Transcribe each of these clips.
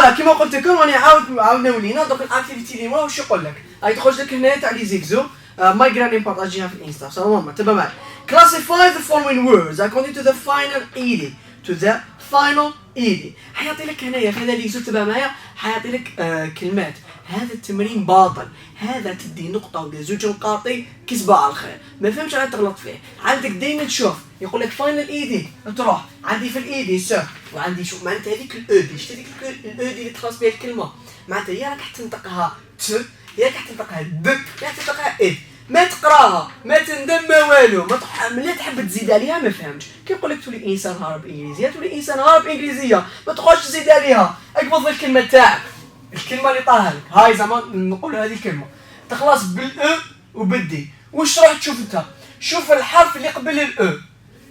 فوالا كيما قلت لكم راني عاودنا ولينا. دونك الاكتيفيتي اللي مورا واش يقول لك؟ راهي تخرج لك هنا تاع لي زيكزو مايك راني مبارطاجيها في الانستا. سلام تبع معايا. Classify the following words according to the final ED. To the final ED. حيعطي لك هنايا في هذا ليكزو تبع معايا حيعطي لك كلمات. هذا التمرين باطل، هذا تدي نقطة ولا زوج نقاطي كسبة على الخير، ما فهمش على تغلط فيه. عندك دايما تشوف يقول لك فاينل ايدي تروح عندي في الايدي سو وعندي شوف معناتها هذيك الاودي، شفت هذيك الاودي اللي تخلص بها الكلمة معناتها يا راك تنطقها ت يا راك تنطقها د يا راك تنطقها اد. ما تقراها ما تندم ما والو ما ملي تحب تزيد عليها ما فهمتش. كي يقول لك تولي انسان هارب انجليزيه تولي انسان هارب انجليزيه ما تخرجش تزيد عليها. اقبض الكلمه تاعك الكلمه اللي طاها لك هاي زعما نقول هذه الكلمه تخلص بالاو وبالدي. واش راح تشوف انت؟ شوف الحرف اللي قبل الاو،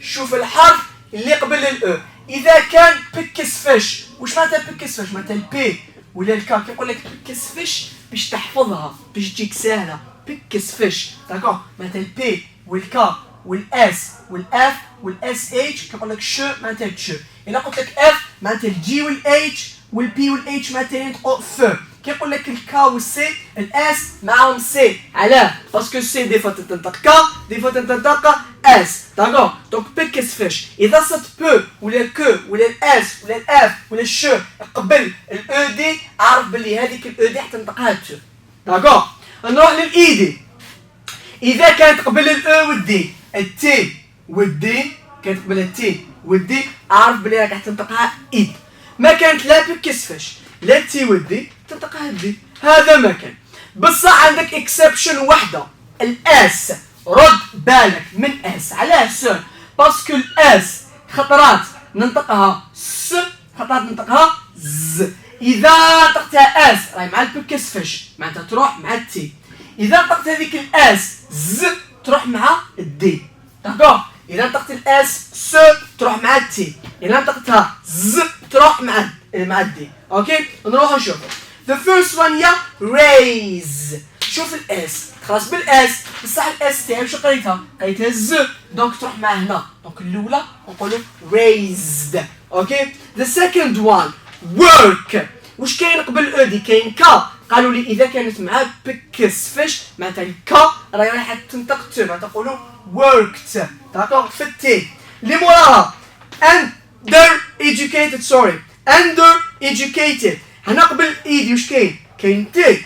شوف الحرف اللي قبل الاو. اذا كان بكس فيش واش معناتها بكس فيش؟ معناتها البي ولا الكا. كيقول لك بكس فيش باش تحفظها باش تجيك سهله. بكس فيش داكور معناتها البي والكا والاس والاف والاس اتش. كيقول لك ش معناتها تش. الا قلت لك اف معناتها الجي والاتش والبي والاتش معناتها ينطقوا ف. كيقول لك الكا والسي الاس معاهم سي. علاه؟ باسكو سي دي فوا تنطق كا دي فوا تنطق اس داكور. دونك بكس فيش. اذا صدت بو ولا كو ولا الاس ولا الاف ولا الش قبل الاو دي اعرف بلي هذيك الاو دي حتنطقها ت داكور. نروح للايدي. اذا كانت قبل الاو والدي التي والدي كانت قبل التي والدي اعرف بلي راك حتنطقها ايد. ما كانت لا بكس فيش لا تي والدي تنطقها دي. هذا ما كان. بصح عندك اكسبشن وحده الاس. رد بالك من اس. علاه س؟ باسكو الاس خطرات ننطقها س خطرات ننطقها ز. اذا نطقتها اس راهي مع البكس فيش معناتها تروح مع التي. اذا نطقت هذيك الاس ز تروح مع الدي داكور. اذا نطقت الاس س تروح مع التي. اذا نطقتها ز تروح مع الدي. اوكي نروح نشوف. The first one هي raise. شوف الاس خلاص بالاس بصح الاس تاعي واش قريتها؟ قريتها ز دونك تروح مع هنا. دونك الاولى نقولوا raised. اوكي. The second one work. واش كاين قبل او دي؟ كاين كا. قالوا لي اذا كانت مع بكس فيش معناتها الكا راهي رايحه تنطق ت معناتها نقولوا worked داكور. في التي اللي موراها under educated. هنا قبل ايدي واش كاين؟ كاين تي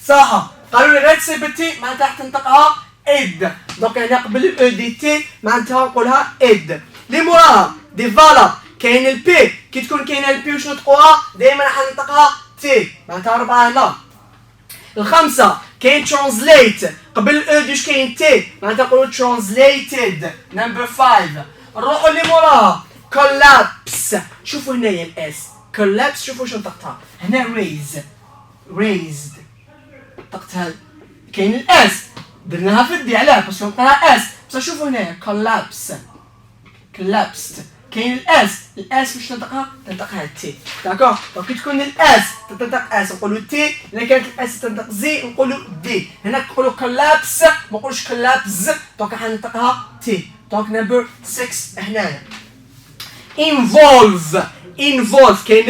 صح. قالوا لي غير تسيب التي معناتها راح تنطقها اد. دونك هنا قبل الاو دي تي معناتها نقولها اد. اللي موراها ديفلوب. كاين البي كي تكون كاينه البي واش نطقوها؟ دائما راح نطقها تي معناتها 4 هنا. الخمسه كاين ترانزليت قبل الاو دي واش كاين تي معناتها نقولوا ترانزليتد. نمبر 5 نروحوا اللي موراها كولابس. شوفوا هنايا الاس كولابس شوفوا واش نطقتها هنا raised نطقتها. كاين الاس درناها في الدي علاه باسكو نطقها اس بصح شوفوا هنايا collapsed. كاين الاس واش تنطقها تي داكور. دونك كي تكون الاس تنطق اس نقولوا تي. اذا كانت الاس تنطق زي نقولوا دي. هنا نقولوا كولابس ما نقولوش كولابز دونك راح نطقها تي. دونك نمبر 6 هنايا involve. كاين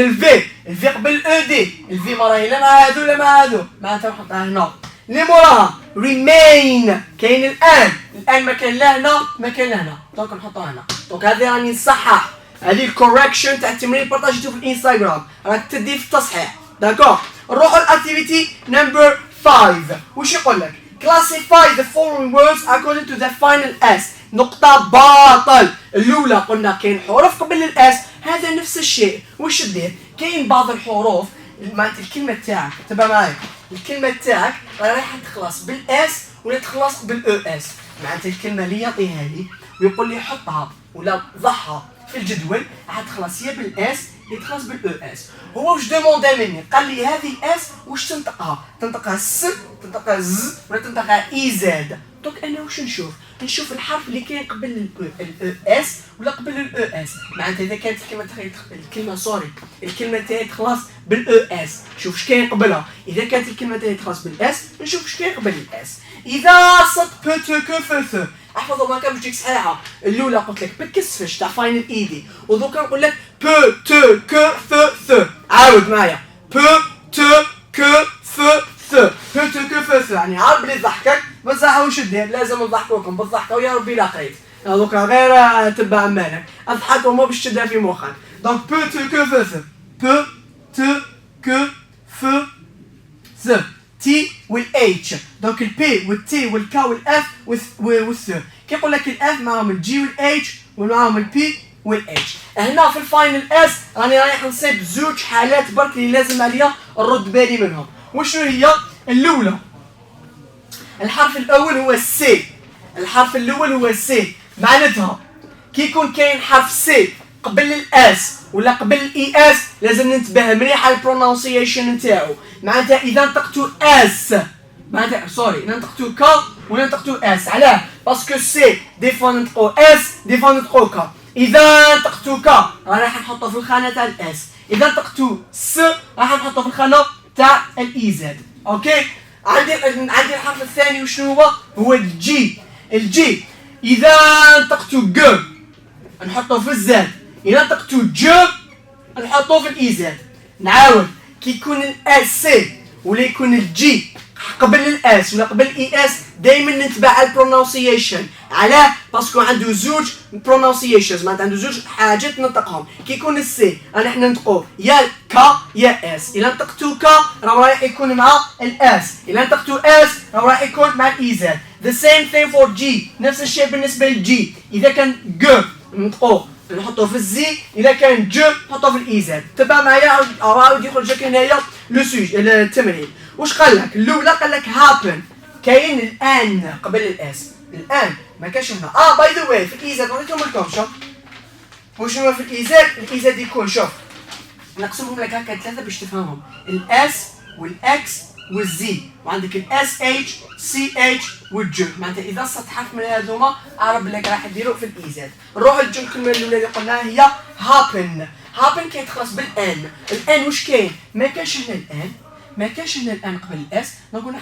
الفي قبل الاو دي. الفي ما راهي لا مع هادو لا مع هادو معناتها نحطها هنا. اللي موراها remain. كاين الان ما كان لا هنا ما كان لا هنا دونك نحطها هنا. دونك هذه راني نصحح هذه الكوركشن تاع التمرين بارطاجيتو في الانستغرام راك تدي في التصحيح داكور. نروحوا الاكتيفيتي نمبر 5. واش يقول لك؟ classify the following words according to the final s. نقطة باطل. الأولى قلنا كاين حروف قبل الاس هذا نفس الشيء. واش دير؟ كاين بعض الحروف معناتها الكلمة تاعك تبع معايا الكلمة تاعك رايحة تخلص بالاس ولا تخلص بالاو اس. معناتها الكلمة اللي يعطيها لي ويقول لي حطها ولا ضعها في الجدول راح تخلص يا بالاس يا تخلص بالاو اس. هو واش دوموندا مني؟ قال لي هذه اس واش تنطقها س تنطقها ز ولا تنطقها اي زاد. دونك انا واش نشوف الحرف اللي كاين قبل الاو اس ولا قبل الاو اس. معناتها اذا كانت الكلمه تاعي تخلص بالاو اس شوف اش كاين قبلها. اذا كانت الكلمه تاعي تخلص بالاس نشوف اش كاين قبل الاس. اذا صدت بو كو فو احفظوا ما كان تجيك صحيحه. الاولى قلت لك بكس فيش تاع فاينل ايدي ودوكا نقول لك بو تو كو فو. عاود معايا peut te que fe ث peut te que fe ث يعني عارف بلي ضحكك بس وش دير لازم نضحكوكم بالضحكه ويا ربي لا قريت دوك غير تبع مالك اضحك وما باش تشدها في مخك دونك peut te que fe ث peut te que fe ث تي والاتش دونك البي والتي والكا والاف والث كي يقول لك الاف معاهم الجي والاتش ومعاهم البي والاتش هنا في الفاينل اس راني رايح نصيب زوج حالات برك اللي لازم عليا نرد بالي منهم وشنو هي الاولى الحرف الاول هو السي الحرف الاول هو السي معناتها كي يكون كاين حرف سي قبل الاس ولا قبل الاي اس لازم ننتبه مليح على البرونونسيشن نتاعو معناتها اذا نطقتو اس معناتها سوري ننطقتو كا ولا ننطقتو اس علاه باسكو سي دي فوا ننطقو اس دي فوا ننطقو كا اذا نطقتو كا راح نحطو في الخانه تاع الاس اذا نطقتو س راح نحطو في الخانه تاع الاي زد اوكي عندي الحرف الثاني وشنو هو الجي الجي اذا نطقتو ج نحطو في الزاد اذا نطقتو ج نحطو في الاي زد نعاود كي يكون الاس سي ولا يكون الجي قبل الاس ولا قبل الاي اس دائما نتبع على البرونونسيشن علاه باسكو عنده زوج برونونسيشنز معناتها عنده زوج حاجات ننطقهم كي يكون السي راح ننطقو يا كا يا اس اذا نطقتو كا راح يكون مع الاس اذا نطقتو اس راح يكون مع الاي زد the same thing for جي نفس الشيء بالنسبه للجي اذا كان ج ننطقوه نحطوه في الزي اذا كان ج نحطوه في الاي زد تبع معايا عاود يخرج لك هنايا لو سوج التمرين واش قال لك الاولى قال لك happen كاين الان قبل الاس الان ما كاش هنا باي ذا واي في الاي زد وريتهم لكم شوف وشنو في الاي زد يكون شوف نقسمهم لك هكا ثلاثه باش تفهمهم الاس والاكس والزي وعندك الاس اتش سي اتش والج معناتها اذا صرت حرف من هذوما اعرف لك راح ديروا في الاي زد نروح الكلمه الاولى اللي قلناها هي happen كاين تخلص بالان الان واش كاين ما كاش هنا الان ما كاش هنا الان قبل الاس نقول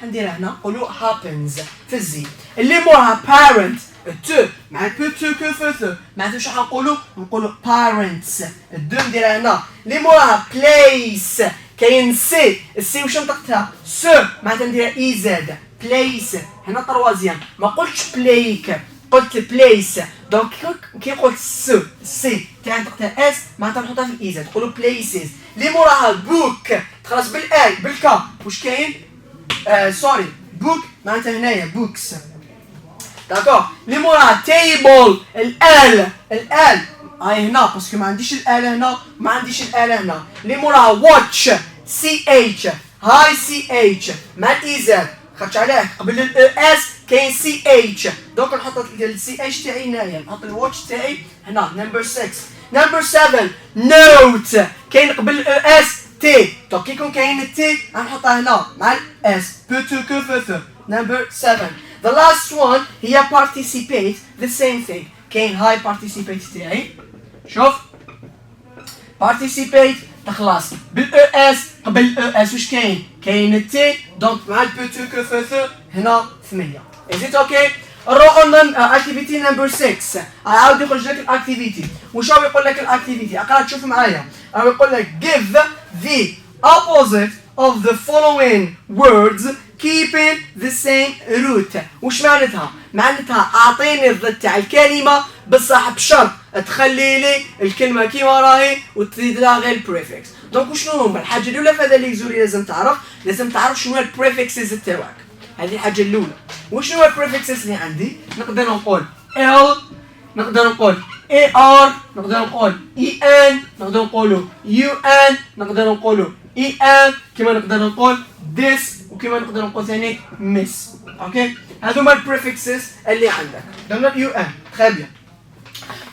حنديرها هنا نقولوا happens في الزي اللي موراها parent ت مع بو تو كو فو ثو معناتها واش نقولوا parents الدو نديرها هنا اللي موراها place كاين سي السي واش نطقتها س معناتها نديرها اي زد place هنا طروازيام ما قلتش بلايك قلت بليس دونك كي قلت سي تاع نطقتها اس معناتها نحطها في الاي زد نقولوا بليسز اللي موراها بوك تخلص بالاي بالكا واش كاين سوري بوك معناتها هنايا بوكس داكور اللي موراها تيبل الال هاي هنا باسكو ما عنديش الاله هنا ما عنديش الاله هنا اللي موراها واتش سي اتش هاي سي اتش مع الاي زد خاطش عليه قبل الاس كاين سي اتش دونك نحط السي اتش تاعي هنايا نحط الواتش تاعي هنا نمبر 6 نمبر 7 نوت كاين قبل الاس تي دونك كي يكون كاين التي غنحطها هنا مع الاس بو تو كو فو ثو نمبر 7 the last one هي participate the same thing كاين هاي participate تاعي شوف participate تخلص بالاو اس قبل الاو اس واش كاين التي دونك مع البو تو كو فو ثو هنا 8 از ات اوكي نروحو اكتيفيتي نمبر 6 عاود يخرج لك الاكتيفيتي واش هو يقول لك الاكتيفيتي اقرا تشوف معايا راهو يقول لك give the opposite of the following words keeping the same root واش معناتها اعطيني الضد تاع الكلمه بصح بشرط تخلي لي الكلمه كيما راهي وتزيد لها غير البريفكس دونك وشنو هما الحاجه الاولى في هذا ليكزوري لازم تعرف شنو هي البريفكسز تاعك هذه الحاجه الاولى وشنو هو البريفكسز اللي عندي نقدر نقول ال نقدر نقول اي ار نقدر نقول اي ان نقدر نقولوا يو ان نقدر نقولوا اي ام كما نقدر نقول this وكما نقدر نقول ثاني miss اوكي هذوما البريفكسز اللي عندك دونك يو ان تري بيان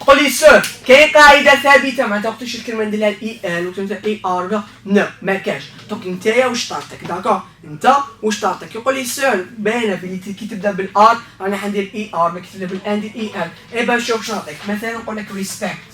قول لي سور كاين قاعده ثابته ما تقولش الكلمه ندير لها الاي ان وتنت اي ار نو ما كاش دونك نتايا واش طارتك داكور انت واش طارتك يقول لي سور باينه بلي كي تبدا بالار راني حندير اي ار ما كي تبدا بالان ندير اي ان اي با شوف شنو نعطيك مثلا نقول لك ريسبكت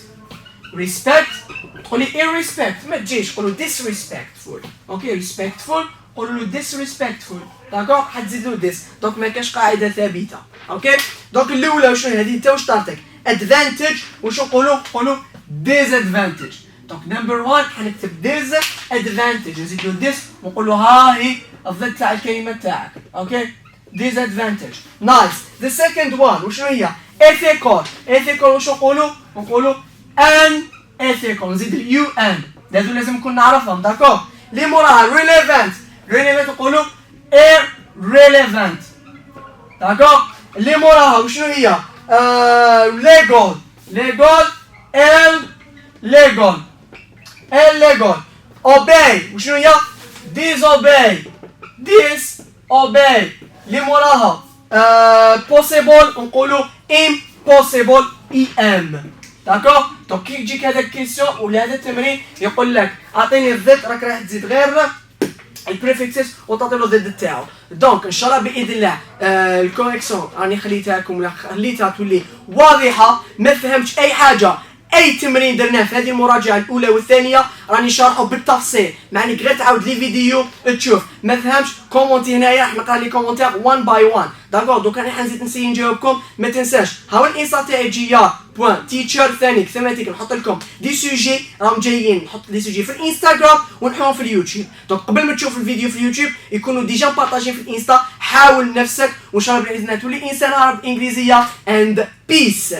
تقول لي irrespect ما تجيش قولوا disrespectful اوكي respectful قولوا له disrespectful داكور حتزيد له this دونك ما كاش قاعده ثابته اوكي دونك الاولى وشنو هذه انت واش طارتك advantage واش نقولوا disadvantage دونك نمبر 1 حنكتب disadvantage، نزيدو this ونقولو ها هي الضد تاع الكلمة تاعك. اوكي disadvantage. نايس. the second one وشنو هي؟ ethical. ethical وش نقولو unethical، نزيد اليو ان، هذو لازم نكون نعرفهم. داكور. اللي موراها relevant. relevant نقولو irrelevant. داكور. اللي موراها وشنو هي؟ legal. legal illegal. illegal. obey وشنو هي؟ disobey. disobey. اللي موراها possible نقولو impossible em. داكور. دونك كي يجيك هذا الكيسيون ولا هذا التمرين يقول لك اعطيني الضد، راك راح تزيد غير البريفكسز وتعطي له الضد تاعو. دونك ان شاء الله باذن الله الكوريكسيون راني خليتها لكم ولا خليتها تولي واضحه. ما فهمتش اي حاجه اي تمرين درناه في هذه المراجعه الاولى والثانيه راني شارحه بالتفصيل، معني غير تعاود لي فيديو تشوف. ما فهمتش كومونتي هنايا، راح نقرا لي كومونتير 1 باي 1. داكور. دوك انا حنزيد نسيي نجاوبكم. ما تنساش هاو الانستا تاعي جي.teacher ثاني كثماتيك نحط لكم دي سوجي راهم جايين، نحط دي سوجي في الانستغرام ونحطهم في اليوتيوب. دونك قبل ما تشوف الفيديو في اليوتيوب يكونوا ديجا بارطاجين في الانستا. حاول نفسك وان شاء الله باذن الله تولي انسان عرب انجليزيه. and peace.